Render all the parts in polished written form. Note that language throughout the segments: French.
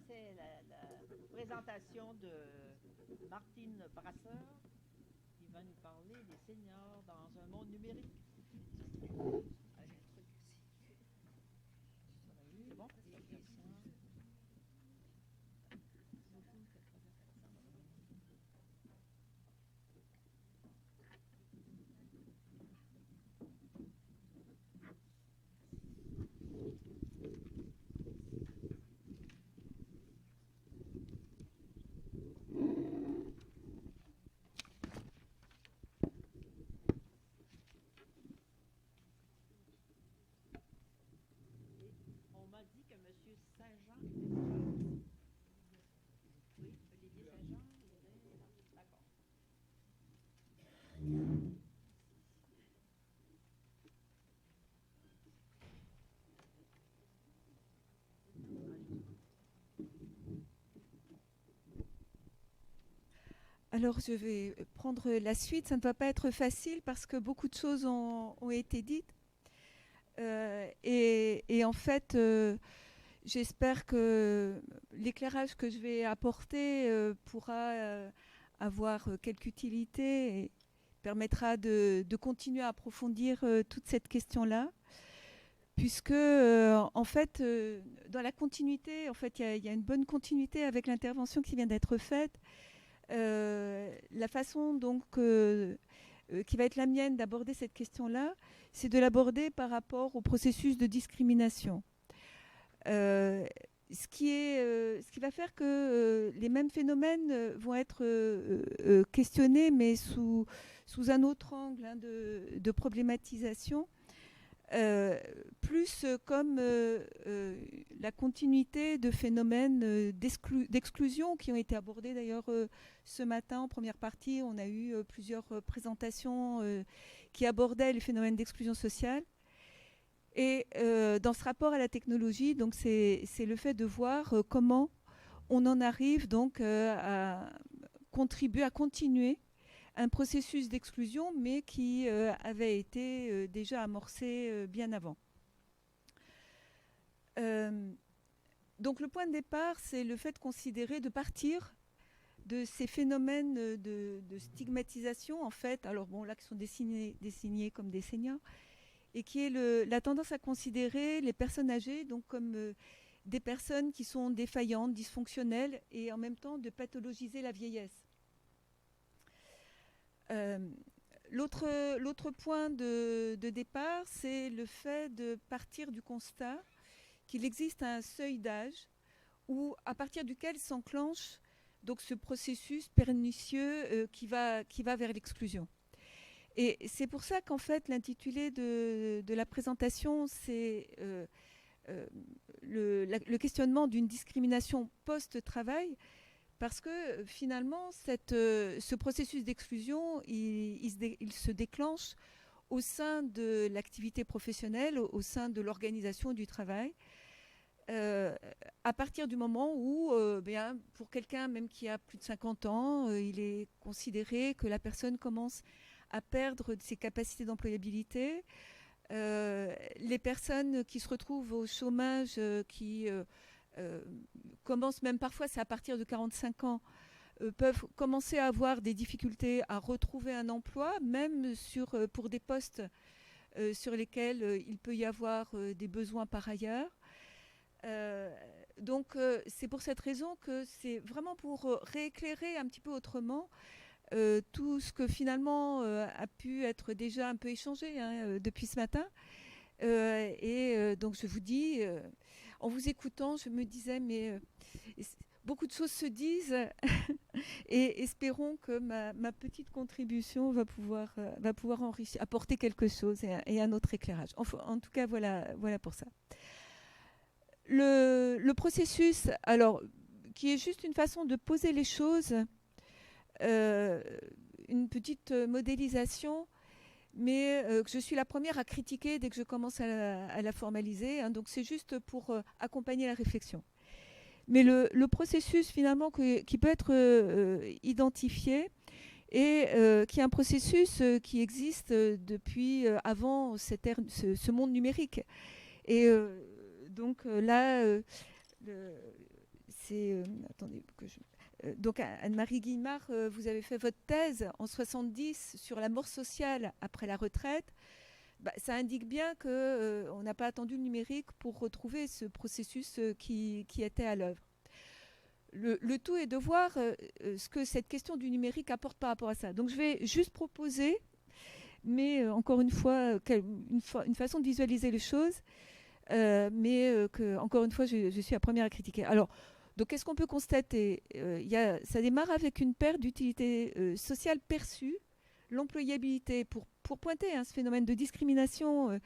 c'est la présentation de Martine Brasseur qui va nous parler des seniors dans un monde numérique. Ah, j'ai le truc ici. C'est bon? On m'a dit que M. Saint-Jean était là. Oui, Olivier Saint-Jean, il est là. D'accord. Alors, je vais prendre la suite. Ça ne va pas être facile parce que beaucoup de choses ont été dites. Et en fait, j'espère que l'éclairage que je vais apporter pourra avoir quelque utilité et permettra de continuer à approfondir toute cette question-là. Puisque, en fait, dans la continuité, en fait, il y a une bonne continuité avec l'intervention qui vient d'être faite. La façon donc qui va être la mienne d'aborder cette question-là, c'est de l'aborder par rapport au processus de discrimination. Ce qui va faire que les mêmes phénomènes vont être questionnés, mais sous un autre angle de problématisation. Plus comme la continuité de phénomènes d'exclusion qui ont été abordés d'ailleurs ce matin en première partie. On a eu plusieurs présentations qui abordaient les phénomènes d'exclusion sociale. Et dans ce rapport à la technologie, donc c'est le fait de voir comment on en arrive donc à contribuer, à continuer un processus d'exclusion, mais qui avait été déjà amorcé bien avant. Donc le point de départ, c'est le fait de considérer, de partir de ces phénomènes de stigmatisation, en fait, alors bon, là, qui sont désignés comme des seniors, et qui est la tendance à considérer les personnes âgées donc comme des personnes qui sont défaillantes, dysfonctionnelles, et en même temps de pathologiser la vieillesse. L'autre point de départ, c'est le fait de partir du constat qu'il existe un seuil d'âge à partir duquel s'enclenche donc ce processus pernicieux qui va vers l'exclusion. Et c'est pour ça qu'en fait l'intitulé de la présentation, c'est le questionnement d'une discrimination post-travail. Parce que finalement, ce processus d'exclusion, il se déclenche au sein de l'activité professionnelle, au sein de l'organisation du travail, à partir du moment où, pour quelqu'un même qui a plus de 50 ans, il est considéré que la personne commence à perdre ses capacités d'employabilité. Les personnes qui se retrouvent au chômage, qui commencent même parfois, c'est à partir de 45 ans, peuvent commencer à avoir des difficultés à retrouver un emploi, même pour des postes sur lesquels il peut y avoir des besoins par ailleurs. Donc c'est pour cette raison que c'est vraiment pour rééclairer un petit peu autrement tout ce que finalement a pu être déjà un peu échangé depuis ce matin. Donc je vous dis, en vous écoutant, je me disais, mais beaucoup de choses se disent et espérons que ma petite contribution va pouvoir enrichir, apporter quelque chose et un autre éclairage. En tout cas, voilà pour ça. Le processus, alors, qui est juste une façon de poser les choses, une petite modélisation, mais que je suis la première à critiquer dès que je commence à la formaliser. Donc c'est juste pour accompagner la réflexion. Mais le processus finalement qui peut être identifié et qui est un processus qui existe depuis avant ce monde numérique. Et donc là, attendez, donc Anne-Marie Guillemard, vous avez fait votre thèse en 70 sur la mort sociale après la retraite. Ça indique bien qu'on n'a pas attendu le numérique pour retrouver ce processus qui était à l'œuvre. Le tout est de voir ce que cette question du numérique apporte par rapport à ça. Donc je vais juste proposer, mais encore une fois, une façon de visualiser les choses, mais que, encore une fois, je suis la première à critiquer. Alors, donc, qu'est-ce qu'on peut constater? Ça démarre avec une perte d'utilité sociale perçue, l'employabilité, pour pointer ce phénomène de discrimination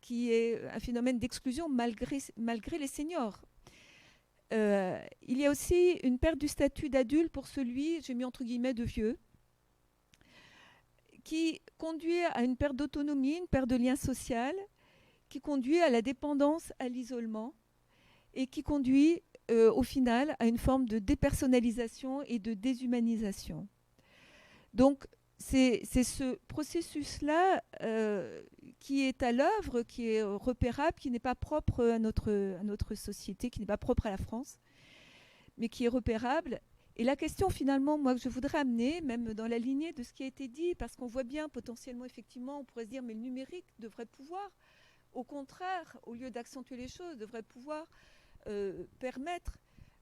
qui est un phénomène d'exclusion malgré les seniors. Il y a aussi une perte du statut d'adulte pour celui, j'ai mis entre guillemets, de vieux, qui conduit à une perte d'autonomie, une perte de lien social, qui conduit à la dépendance, à l'isolement, et qui conduit au final à une forme de dépersonnalisation et de déshumanisation. Donc, c'est ce processus-là qui est à l'œuvre, qui est repérable, qui n'est pas propre à notre société, qui n'est pas propre à la France, mais qui est repérable. Et la question finalement, moi, que je voudrais amener, même dans la lignée de ce qui a été dit, parce qu'on voit bien potentiellement, effectivement, on pourrait se dire, mais le numérique devrait pouvoir, au contraire, au lieu d'accentuer les choses, devrait pouvoir permettre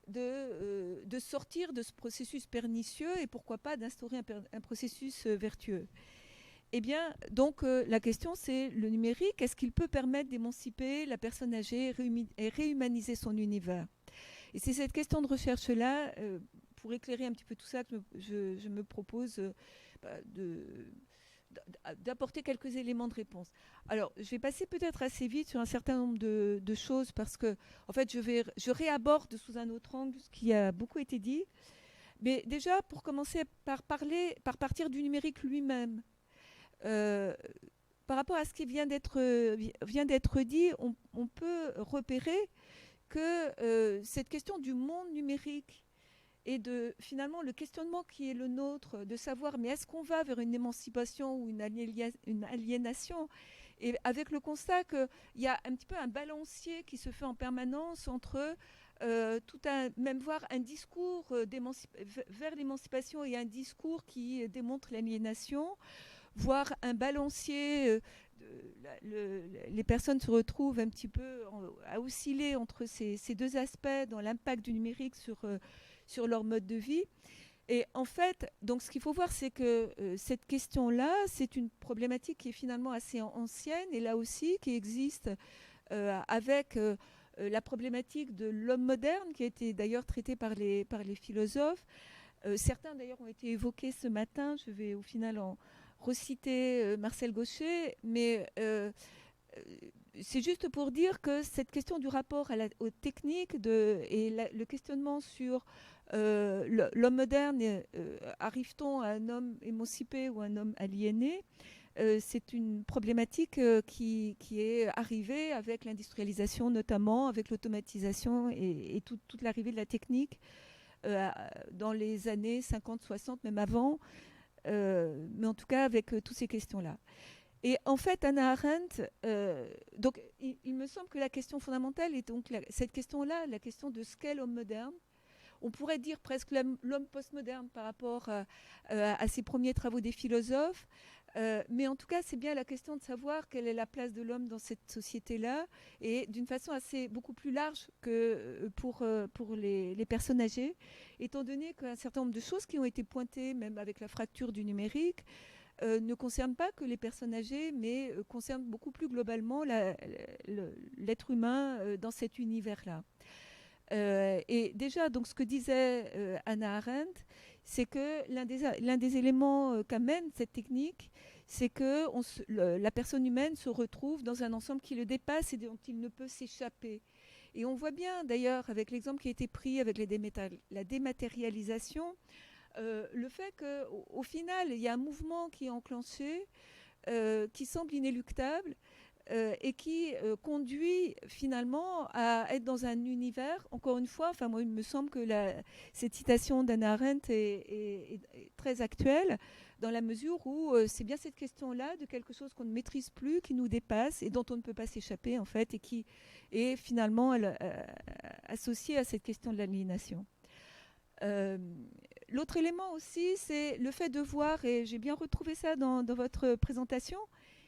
de sortir de ce processus pernicieux et pourquoi pas d'instaurer un processus vertueux. Eh bien, donc, la question, c'est le numérique. Est-ce qu'il peut permettre d'émanciper la personne âgée et réhumaniser son univers? Et c'est cette question de recherche-là, pour éclairer un petit peu tout ça, que je me propose d'apporter quelques éléments de réponse. Alors, je vais passer peut-être assez vite sur un certain nombre de choses parce que, en fait, je réaborde sous un autre angle ce qui a beaucoup été dit. Mais déjà, pour commencer par partir du numérique lui-même, par rapport à ce qui vient d'être dit, on peut repérer que cette question du monde numérique et de finalement le questionnement qui est le nôtre, de savoir mais est-ce qu'on va vers une émancipation ou une aliénation, et avec le constat qu'il y a un petit peu un balancier qui se fait en permanence entre même voir un discours vers l'émancipation et un discours qui démontre l'aliénation, voire un balancier. Les personnes se retrouvent un petit peu à osciller entre ces deux aspects dans l'impact du numérique sur leur mode de vie. Et en fait, donc ce qu'il faut voir, c'est que cette question-là, c'est une problématique qui est finalement assez ancienne et là aussi qui existe avec la problématique de l'homme moderne, qui a été d'ailleurs traitée par les philosophes. Certains d'ailleurs ont été évoqués ce matin. Je vais au final en reciter Marcel Gauchet, mais c'est juste pour dire que cette question du rapport aux techniques et le questionnement sur l'homme moderne, arrive-t-on à un homme émancipé ou un homme aliéné, c'est une problématique qui est arrivée avec l'industrialisation, notamment avec l'automatisation et toute l'arrivée de la technique dans les années 50, 60, même avant, mais en tout cas avec toutes ces questions-là. Et en fait, Hannah Arendt, donc, il me semble que la question fondamentale est donc cette question-là, la question de ce qu'est l'homme moderne. On pourrait dire presque l'homme postmoderne par rapport à ses premiers travaux des philosophes. Mais en tout cas, c'est bien la question de savoir quelle est la place de l'homme dans cette société-là, et d'une façon beaucoup plus large que pour les personnes âgées, étant donné qu'un certain nombre de choses qui ont été pointées, même avec la fracture du numérique, ne concernent pas que les personnes âgées, mais concernent beaucoup plus globalement l'être humain dans cet univers-là. Et déjà, donc, ce que disait Hannah Arendt, c'est que l'un des éléments qu'amène cette technique, c'est que la personne humaine se retrouve dans un ensemble qui le dépasse et dont il ne peut s'échapper. Et on voit bien, d'ailleurs, avec l'exemple qui a été pris avec la dématérialisation, le fait qu'au final, il y a un mouvement qui est enclenché, qui semble inéluctable, et qui conduit finalement à être dans un univers, encore une fois, moi il me semble que cette citation d'Hannah Arendt est très actuelle, dans la mesure où c'est bien cette question-là de quelque chose qu'on ne maîtrise plus, qui nous dépasse et dont on ne peut pas s'échapper, en fait, et qui est finalement associée à cette question de l'aliénation. L'autre élément aussi, c'est le fait de voir, et j'ai bien retrouvé ça dans votre présentation,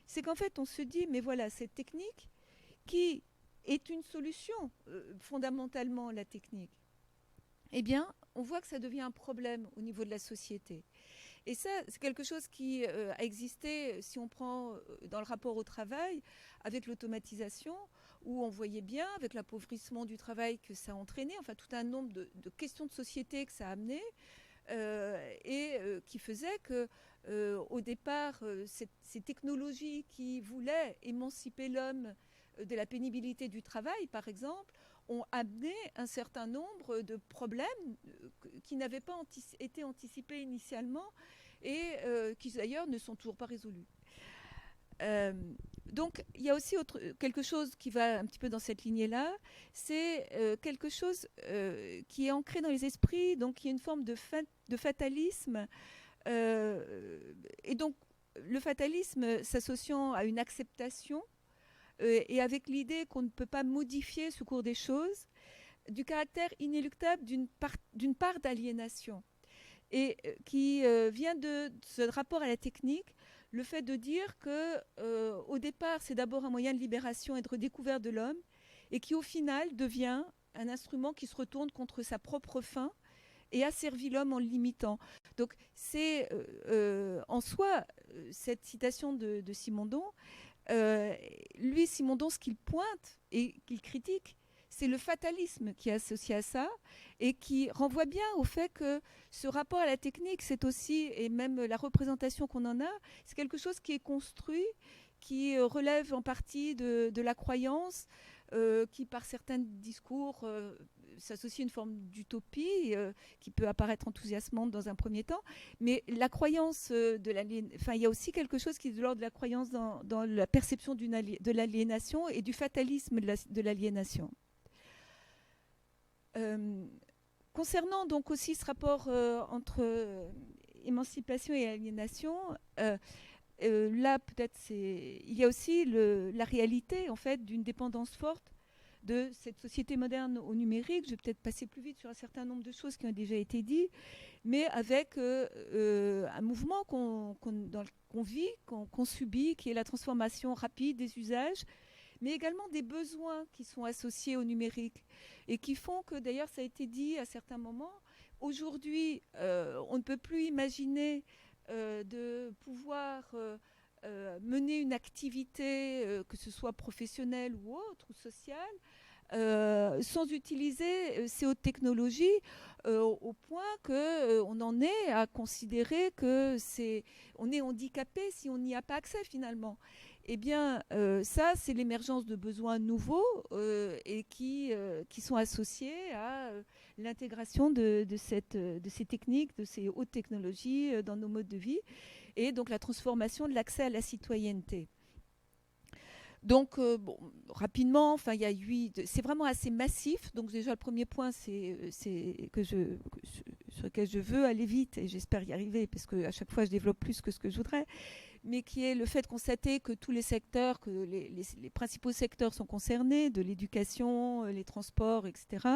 c'est qu'en fait, on se dit, mais voilà, cette technique qui est une solution, fondamentalement, la technique, eh bien, on voit que ça devient un problème au niveau de la société. Et ça, c'est quelque chose qui a existé, si on prend dans le rapport au travail, avec l'automatisation, où on voyait bien, avec l'appauvrissement du travail que ça a entraîné, enfin tout un nombre de questions de société que ça a amené, qui faisait que, au départ, ces technologies qui voulaient émanciper l'homme de la pénibilité du travail, par exemple, ont amené un certain nombre de problèmes qui n'avaient pas été anticipés initialement et qui d'ailleurs ne sont toujours pas résolus. Donc il y a aussi quelque chose qui va un petit peu dans cette lignée-là, c'est quelque chose qui est ancré dans les esprits, donc qui est une forme de fatalisme. Et donc le fatalisme s'associant à une acceptation et avec l'idée qu'on ne peut pas modifier ce cours des choses, du caractère inéluctable d'une part d'aliénation, et qui vient de ce rapport à la technique, le fait de dire que au départ, c'est d'abord un moyen de libération et de redécouverte de l'homme, et qui au final devient un instrument qui se retourne contre sa propre fin et asservit l'homme en le limitant. Donc c'est en soi, cette citation de Simondon, lui, Simondon, ce qu'il pointe et qu'il critique, c'est le fatalisme qui est associé à ça et qui renvoie bien au fait que ce rapport à la technique, c'est aussi, et même la représentation qu'on en a, c'est quelque chose qui est construit, qui relève en partie de la croyance, qui par certains discours s'associe une forme d'utopie qui peut apparaître enthousiasmante dans un premier temps, mais la croyance enfin, il y a aussi quelque chose qui est de l'ordre de la croyance dans la perception de l'aliénation et du fatalisme de l'aliénation. Concernant donc aussi ce rapport entre émancipation et aliénation, là peut-être il y a aussi la réalité en fait d'une dépendance forte de cette société moderne au numérique. Je vais peut-être passer plus vite sur un certain nombre de choses qui ont déjà été dites, mais avec un mouvement qu'on vit, qu'on subit, qui est la transformation rapide des usages, mais également des besoins qui sont associés au numérique et qui font que, d'ailleurs, ça a été dit à certains moments, aujourd'hui, on ne peut plus imaginer de pouvoir mener une activité, que ce soit professionnelle ou autre, ou sociale, sans utiliser ces hautes technologies au point qu'on en est à considérer qu'on est handicapé si on n'y a pas accès finalement. Eh bien, ça, c'est l'émergence de besoins nouveaux et qui sont associés à l'intégration de ces techniques, de ces hautes technologies dans nos modes de vie, et donc la transformation de l'accès à la citoyenneté. Donc, bon, rapidement, enfin, il y a c'est vraiment assez massif. Donc, déjà, le premier point, c'est sur lequel je veux aller vite, et j'espère y arriver, parce qu'à chaque fois, je développe plus que ce que je voudrais, mais qui est le fait de constater que tous les secteurs, que les principaux secteurs sont concernés, de l'éducation, les transports, etc.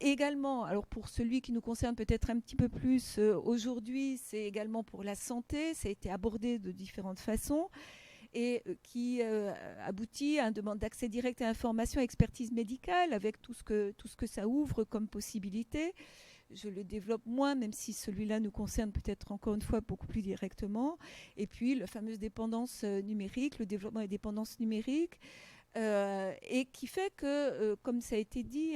Également, alors pour celui qui nous concerne peut-être un petit peu plus aujourd'hui, c'est également pour la santé. Ça a été abordé de différentes façons et qui aboutit à une demande d'accès direct à l'information et expertise médicale avec tout ce que ça ouvre comme possibilité. Je le développe moins, même si celui-là nous concerne peut-être encore une fois beaucoup plus directement. Et puis la fameuse dépendance numérique, le développement des dépendances numériques, et qui fait que, comme ça a été dit,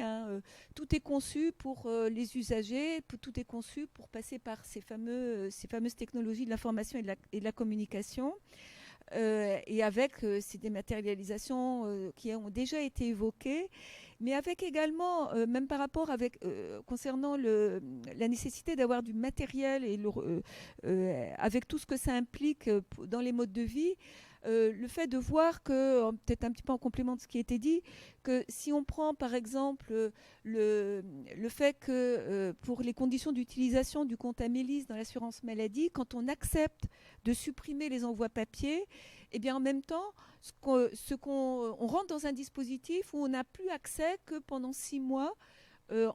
tout est conçu pour les usagers, tout est conçu pour passer par ces fameuses technologies de l'information et de la communication. Et avec ces dématérialisations qui ont déjà été évoquées, mais avec également, même par rapport concernant la nécessité d'avoir du matériel et avec tout ce que ça implique dans les modes de vie, le fait de voir que, peut-être un petit peu en complément de ce qui a été dit, que si on prend par exemple le fait que pour les conditions d'utilisation du compte Amélis dans l'assurance maladie, quand on accepte de supprimer les envois papier, et bien en même temps, on rentre dans un dispositif où on n'a plus accès que pendant 6 mois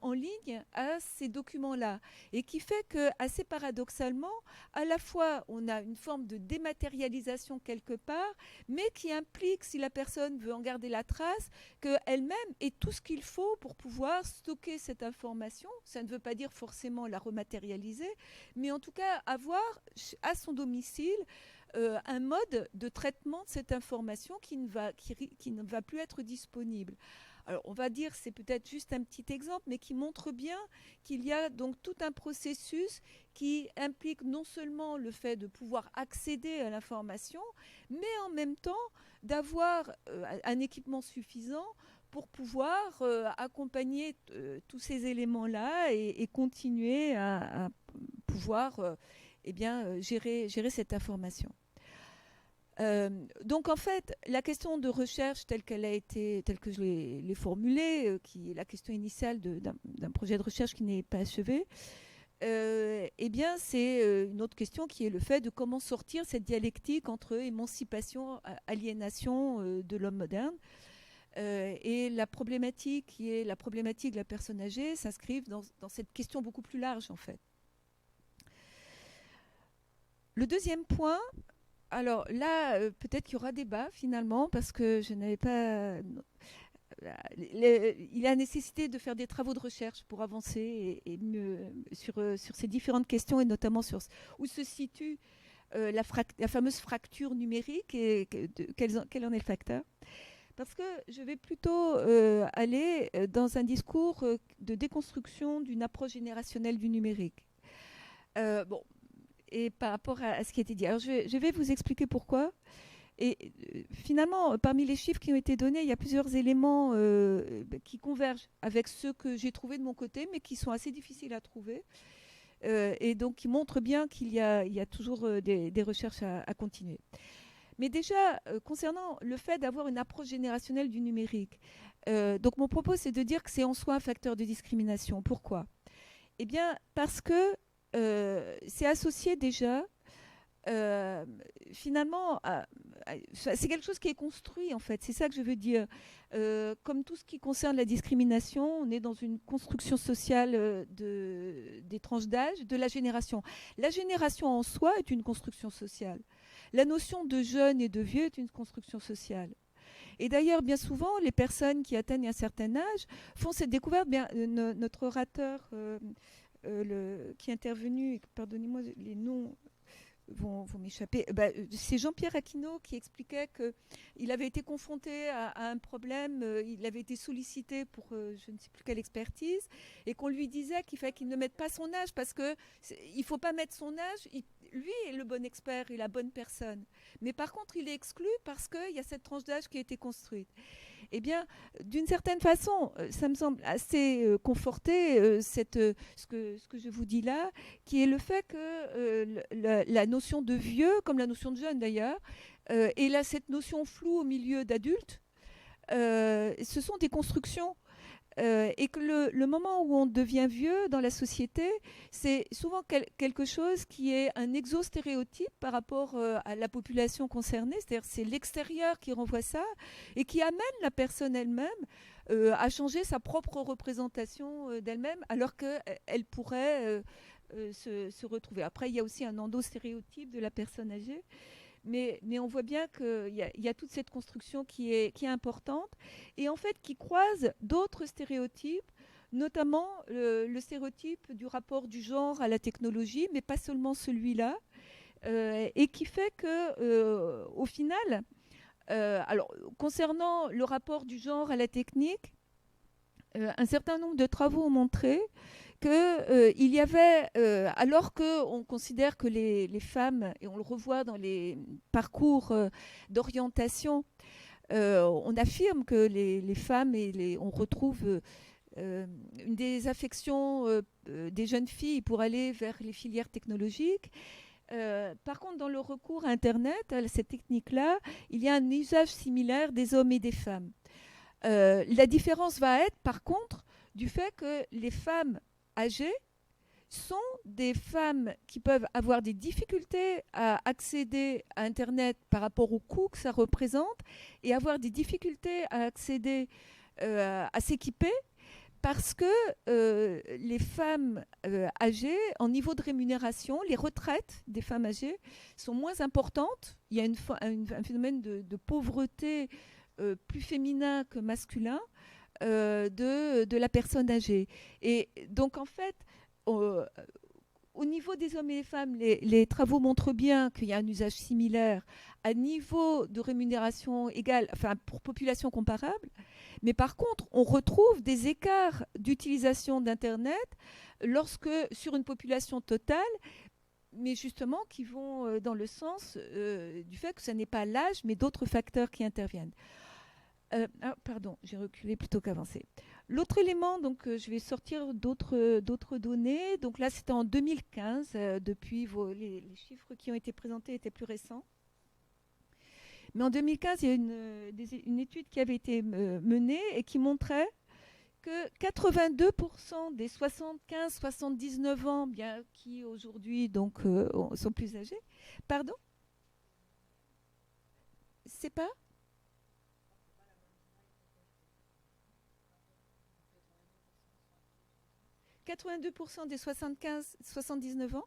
en ligne à ces documents-là. Et qui fait que, assez paradoxalement, à la fois, on a une forme de dématérialisation quelque part, mais qui implique, si la personne veut en garder la trace, qu'elle-même ait tout ce qu'il faut pour pouvoir stocker cette information. Ça ne veut pas dire forcément la rematérialiser, mais en tout cas avoir à son domicile un mode de traitement de cette information qui ne va plus être disponible. Alors, on va dire, c'est peut-être juste un petit exemple, mais qui montre bien qu'il y a donc tout un processus qui implique non seulement le fait de pouvoir accéder à l'information, mais en même temps d'avoir un équipement suffisant pour pouvoir accompagner tous ces éléments-là et continuer à pouvoir gérer cette information. Donc en fait, la question de recherche telle que je l'ai formulée, qui est la question initiale d'un projet de recherche qui n'est pas achevé, eh bien c'est une autre question qui est le fait de comment sortir cette dialectique entre émancipation, aliénation de l'homme moderne. Et la problématique qui est la problématique de la personne âgée s'inscrivent dans cette question beaucoup plus large en fait. Le deuxième point, alors là, peut-être qu'il y aura débat finalement, parce que je n'avais pas... il y a nécessité de faire des travaux de recherche pour avancer sur ces différentes questions, et notamment sur où se situe la fameuse fracture numérique et quel en est le facteur. Parce que je vais plutôt aller dans un discours de déconstruction d'une approche générationnelle du numérique. Et par rapport à ce qui a été dit. Alors, je vais vous expliquer pourquoi. Et finalement, parmi les chiffres qui ont été donnés, il y a plusieurs éléments qui convergent avec ceux que j'ai trouvés de mon côté, mais qui sont assez difficiles à trouver. Et donc, qui montrent bien qu'il y a toujours des recherches à continuer. Mais déjà, concernant le fait d'avoir une approche générationnelle du numérique, donc mon propos, c'est de dire que c'est en soi un facteur de discrimination. Pourquoi ? Eh bien, parce que c'est associé déjà finalement c'est quelque chose qui est construit en fait, c'est ça que je veux dire. Comme tout ce qui concerne la discrimination, on est dans une construction sociale des tranches d'âge, de la génération. La génération en soi est une construction sociale. La notion de jeune et de vieux est une construction sociale. Et d'ailleurs, bien souvent, les personnes qui atteignent un certain âge font cette découverte. Notre orateur qui est intervenu, pardonnez-moi, les noms vont m'échapper, c'est Jean-Pierre Aquino qui expliquait qu'il avait été confronté à un problème, il avait été sollicité pour je ne sais plus quelle expertise, et qu'on lui disait qu'il fallait qu'il ne mette pas son âge, parce qu'il ne faut pas mettre son âge, lui est le bon expert et la bonne personne. Mais par contre, il est exclu parce qu'il y a cette tranche d'âge qui a été construite. Eh bien, d'une certaine façon, ça me semble assez conforté ce que je vous dis là, qui est le fait que la notion de vieux, comme la notion de jeune d'ailleurs, et là, cette notion floue au milieu d'adultes, ce sont des constructions. Et que le moment où on devient vieux dans la société, c'est souvent quelque chose qui est un exostéréotype par rapport à la population concernée, c'est-à-dire c'est l'extérieur qui renvoie ça et qui amène la personne elle-même à changer sa propre représentation d'elle-même, alors qu'elle pourrait se retrouver. Après, il y a aussi un endostéréotype de la personne âgée. Mais on voit bien qu'il y a toute cette construction qui est importante et en fait qui croise d'autres stéréotypes, notamment le stéréotype du rapport du genre à la technologie, mais pas seulement celui-là, et qui fait que, au final, alors concernant le rapport du genre à la technique, un certain nombre de travaux ont montré qu'il y avait, alors qu'on considère que les femmes, et on le revoit dans les parcours d'orientation, on affirme que les femmes, on retrouve une des affections des jeunes filles pour aller vers les filières technologiques, Par contre, dans le recours à Internet, à cette technique-là, il y a un usage similaire des hommes et des femmes. La différence va être, par contre, du fait que les femmes âgées sont des femmes qui peuvent avoir des difficultés à accéder à Internet par rapport au coût que ça représente et avoir des difficultés à accéder à s'équiper parce que les femmes âgées, en niveau de rémunération, les retraites des femmes âgées sont moins importantes. Il y a un phénomène de pauvreté plus féminin que masculin de la personne âgée. Et donc, en fait, au niveau des hommes et des femmes, les travaux montrent bien qu'il y a un usage similaire à niveau de rémunération égale, enfin pour population comparable. Mais par contre, on retrouve des écarts d'utilisation d'Internet lorsque sur une population totale, mais justement qui vont dans le sens du fait que ce n'est pas l'âge, mais d'autres facteurs qui interviennent. Pardon, j'ai reculé plutôt qu'avancé. L'autre élément, donc je vais sortir d'autres données. Donc là, c'était en 2015. Depuis, les chiffres qui ont été présentés étaient plus récents. Mais en 2015, il y a une étude qui avait été menée et qui montrait que 82% des 75-79 ans, bien qui aujourd'hui donc sont plus âgés, pardon, c'est pas 82% des 75-79 ans.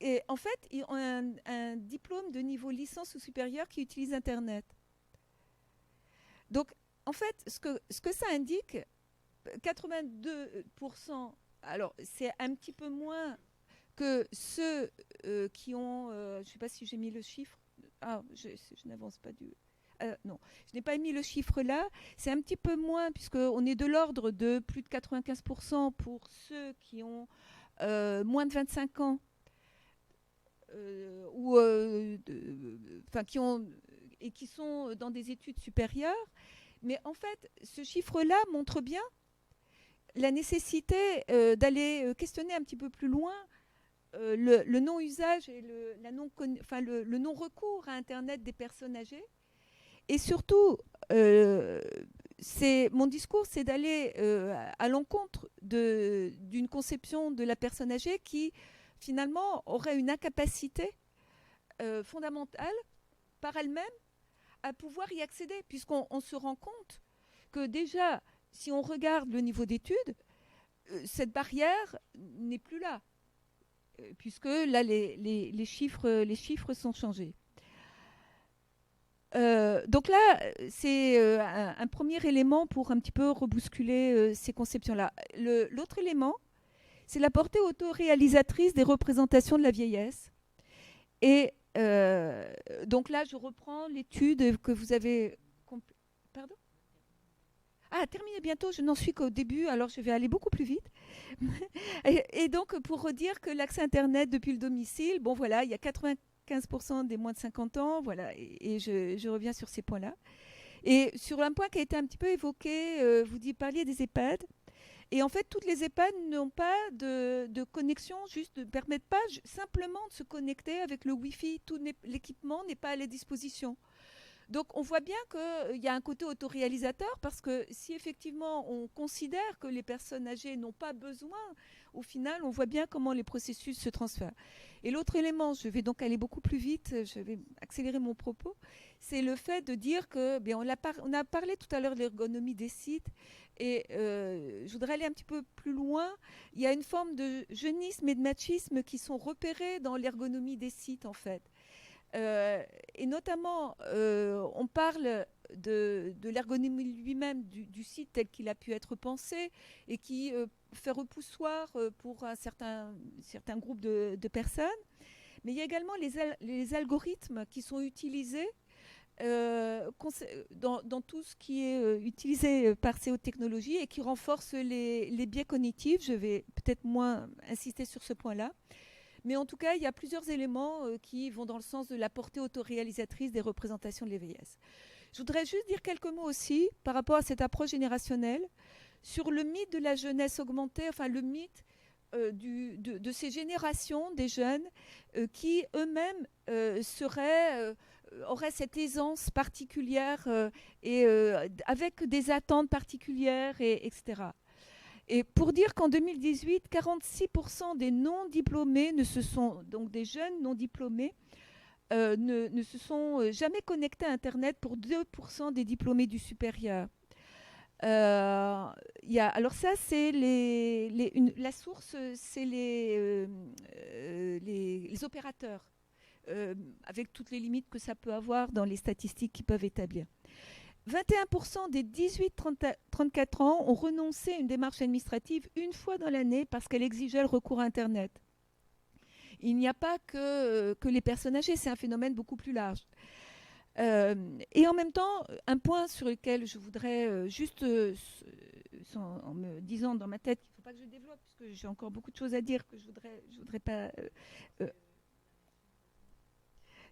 Et en fait, ils ont un diplôme de niveau licence ou supérieur qui utilise Internet. Donc, en fait, ce que ça indique, 82%, alors c'est un petit peu moins que ceux qui ont, je ne sais pas si j'ai mis le chiffre, je n'avance pas du... non, je n'ai pas mis le chiffre là. C'est un petit peu moins, puisqu'on est de l'ordre de plus de 95% pour ceux qui ont moins de 25 ans, qui ont, et qui sont dans des études supérieures. Mais en fait, ce chiffre-là montre bien la nécessité d'aller questionner un petit peu plus loin le non-usage et le non-recours à Internet des personnes âgées. Et surtout, mon discours, c'est d'aller à l'encontre d'une conception de la personne âgée qui, finalement, aurait une incapacité fondamentale par elle-même à pouvoir y accéder, puisqu'on se rend compte que déjà, si on regarde le niveau d'études, cette barrière n'est plus là, puisque là, les chiffres sont changés. Donc là, c'est un premier élément pour un petit peu rebousculer ces conceptions-là. L'autre élément, c'est la portée autoréalisatrice des représentations de la vieillesse. Et donc là, je reprends l'étude que vous avez... Pardon ? Terminé bientôt, je n'en suis qu'au début, alors je vais aller beaucoup plus vite. et donc, pour redire que l'accès Internet depuis le domicile, bon voilà, il y a 95% des moins de 50 ans, voilà, et je reviens sur ces points-là. Et sur un point qui a été un petit peu évoqué, vous parliez des EHPAD. Et en fait, toutes les EHPAD n'ont pas de connexion, juste ne permettent pas simplement de se connecter avec le Wi-Fi. Tout l'équipement n'est pas à la disposition. Donc, on voit bien qu'il y a un côté autoréalisateur parce que si effectivement on considère que les personnes âgées n'ont pas besoin, au final, on voit bien comment les processus se transfèrent. Et l'autre élément, je vais donc aller beaucoup plus vite, je vais accélérer mon propos, c'est le fait de dire que, on a parlé tout à l'heure de l'ergonomie des sites et je voudrais aller un petit peu plus loin. Il y a une forme de jeunisme et de machisme qui sont repérés dans l'ergonomie des sites en fait. Et notamment, on parle de l'ergonomie lui-même du site tel qu'il a pu être pensé et qui fait repoussoir pour un certain groupe de personnes. Mais il y a également les algorithmes qui sont utilisés dans tout ce qui est utilisé par ces hautes technologies et qui renforcent les biais cognitifs. Je vais peut-être moins insister sur ce point-là. Mais en tout cas, il y a plusieurs éléments qui vont dans le sens de la portée autoréalisatrice des représentations de la vieillesse. Je voudrais juste dire quelques mots aussi par rapport à cette approche générationnelle sur le mythe de la jeunesse augmentée, enfin le mythe de ces générations des jeunes qui eux-mêmes auraient cette aisance particulière et avec des attentes particulières, etc. Et pour dire qu'en 2018, 46% des non-diplômés donc des jeunes non-diplômés, ne se sont jamais connectés à Internet pour 2% des diplômés du supérieur. Alors ça, c'est la source, c'est les opérateurs, avec toutes les limites que ça peut avoir dans les statistiques qu'ils peuvent établir. 21% des 18-34 ans ont renoncé à une démarche administrative une fois dans l'année parce qu'elle exigeait le recours à Internet. Il n'y a pas que les personnes âgées, c'est un phénomène beaucoup plus large. Et en même temps, un point sur lequel je voudrais en me disant dans ma tête qu'il ne faut pas que je développe, puisque j'ai encore beaucoup de choses à dire que je voudrais pas...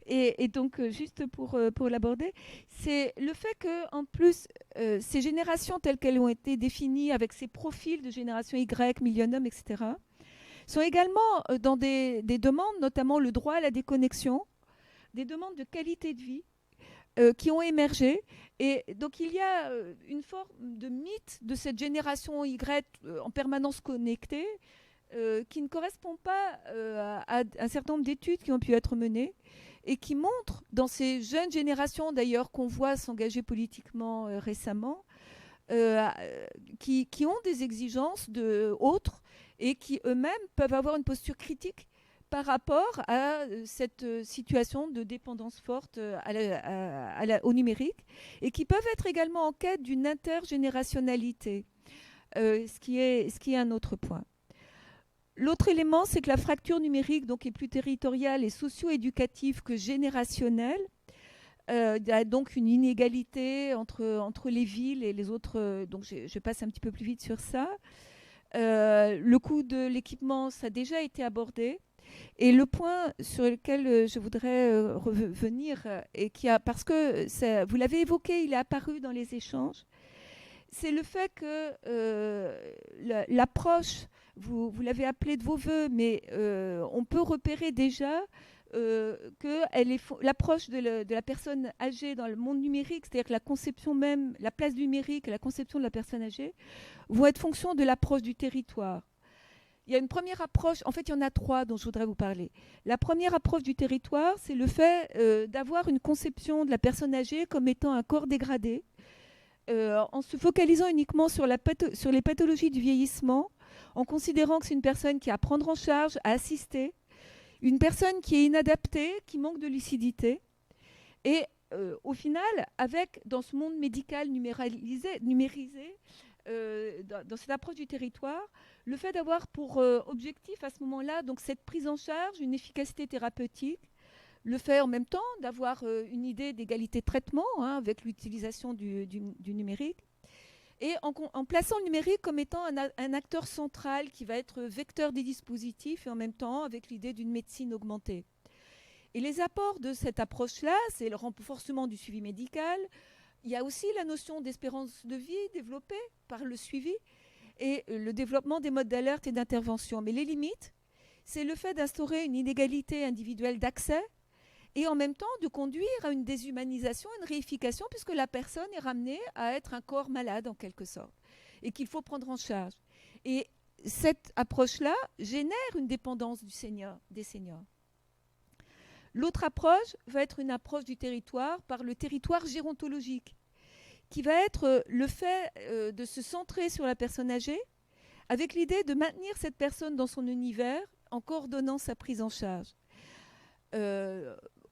Et donc, juste pour l'aborder, c'est le fait qu'en plus, ces générations telles qu'elles ont été définies avec ces profils de génération Y, millénium, etc., sont également dans des demandes, notamment le droit à la déconnexion, des demandes de qualité de vie qui ont émergé. Et donc, il y a une forme de mythe de cette génération Y en permanence connectée qui ne correspond pas à un certain nombre d'études qui ont pu être menées et qui montrent, dans ces jeunes générations d'ailleurs qu'on voit s'engager politiquement récemment, qui ont des exigences autres et qui eux-mêmes peuvent avoir une posture critique par rapport à cette situation de dépendance forte au numérique, et qui peuvent être également en quête d'une intergénérationnalité, ce qui est un autre point. L'autre élément, c'est que la fracture numérique donc, est plus territoriale et socio-éducative que générationnelle. Il y a donc une inégalité entre les villes et les autres. Donc je passe un petit peu plus vite sur ça. Le coût de l'équipement, ça a déjà été abordé. Et le point sur lequel je voudrais revenir, parce que vous l'avez évoqué, il est apparu dans les échanges, c'est le fait que l'approche, vous l'avez appelée de vos voeux, mais on peut repérer déjà que l'approche de la personne âgée dans le monde numérique, c'est-à-dire que la conception même, la place du numérique et la conception de la personne âgée, vont être fonction de l'approche du territoire. Il y a une première approche, en fait il y en a trois dont je voudrais vous parler. La première approche du territoire, c'est le fait d'avoir une conception de la personne âgée comme étant un corps dégradé, en se focalisant uniquement sur les pathologies du vieillissement, en considérant que c'est une personne qui a à prendre en charge, à assister, une personne qui est inadaptée, qui manque de lucidité. Et au final, dans ce monde médical numérisé, dans cette approche du territoire, le fait d'avoir pour objectif à ce moment-là donc cette prise en charge, une efficacité thérapeutique, le fait en même temps d'avoir une idée d'égalité de traitement avec l'utilisation du numérique, et en plaçant le numérique comme étant un acteur central qui va être vecteur des dispositifs et en même temps avec l'idée d'une médecine augmentée. Et les apports de cette approche-là, c'est le renforcement du suivi médical. Il y a aussi la notion d'espérance de vie développée par le suivi et le développement des modes d'alerte et d'intervention. Mais les limites, c'est le fait d'instaurer une inégalité individuelle d'accès et en même temps de conduire à une déshumanisation, une réification, puisque la personne est ramenée à être un corps malade en quelque sorte et qu'il faut prendre en charge. Et cette approche-là génère une dépendance des seniors. L'autre approche va être une approche du territoire par le territoire gérontologique, qui va être le fait de se centrer sur la personne âgée avec l'idée de maintenir cette personne dans son univers en coordonnant sa prise en charge.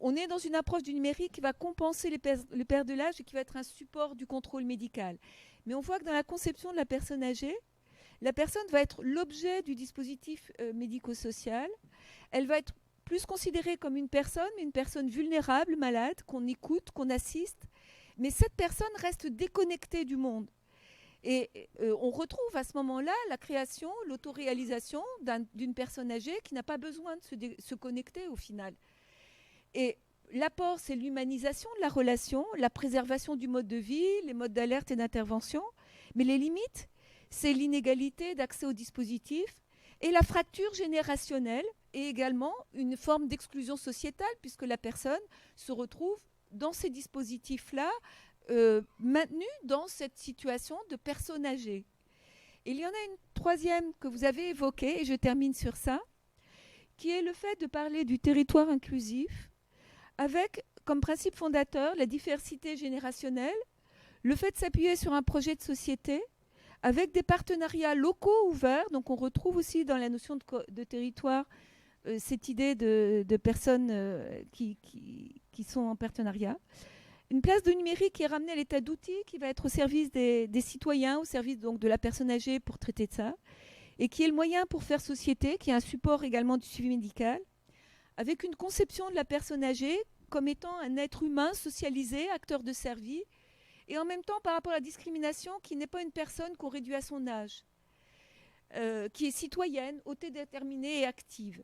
On est dans une approche du numérique qui va compenser les pertes de l'âge et qui va être un support du contrôle médical. Mais on voit que dans la conception de la personne âgée, la personne va être l'objet du dispositif médico-social. Elle va être plus considérée comme une personne vulnérable, malade, qu'on écoute, qu'on assiste. Mais cette personne reste déconnectée du monde. Et on retrouve à ce moment-là la création, l'autoréalisation d'une personne âgée qui n'a pas besoin de se connecter au final. Et l'apport, c'est l'humanisation de la relation, la préservation du mode de vie, les modes d'alerte et d'intervention. Mais les limites, c'est l'inégalité d'accès aux dispositifs Et la fracture générationnelle est également une forme d'exclusion sociétale, puisque la personne se retrouve dans ces dispositifs-là, maintenue dans cette situation de personne âgée. Et il y en a une troisième que vous avez évoquée, et je termine sur ça, qui est le fait de parler du territoire inclusif, avec comme principe fondateur la diversité générationnelle, le fait de s'appuyer sur un projet de société, avec des partenariats locaux ouverts. Donc on retrouve aussi dans la notion de territoire cette idée de personnes qui sont en partenariat. Une place de numérique qui est ramenée à l'état d'outil, qui va être au service des citoyens, au service donc de la personne âgée pour traiter de ça, et qui est le moyen pour faire société, qui est un support également du suivi médical, avec une conception de la personne âgée comme étant un être humain socialisé, acteur de sa vie, et en même temps par rapport à la discrimination qui n'est pas une personne qu'on réduit à son âge, qui est citoyenne, autodéterminée et active.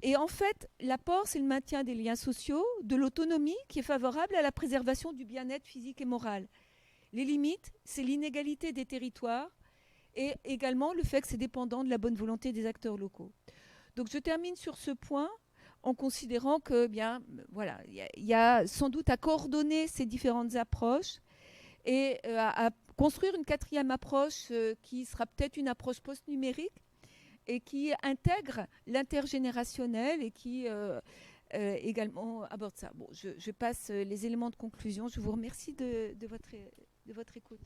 Et en fait, l'apport, c'est le maintien des liens sociaux, de l'autonomie qui est favorable à la préservation du bien-être physique et moral. Les limites, c'est l'inégalité des territoires et également le fait que c'est dépendant de la bonne volonté des acteurs locaux. Donc je termine sur ce point en considérant que, bien, voilà, il y a sans doute à coordonner ces différentes approches et à construire une quatrième approche qui sera peut-être une approche post-numérique et qui intègre l'intergénérationnel et qui également aborde ça. Bon, je passe les éléments de conclusion. Je vous remercie de votre écoute.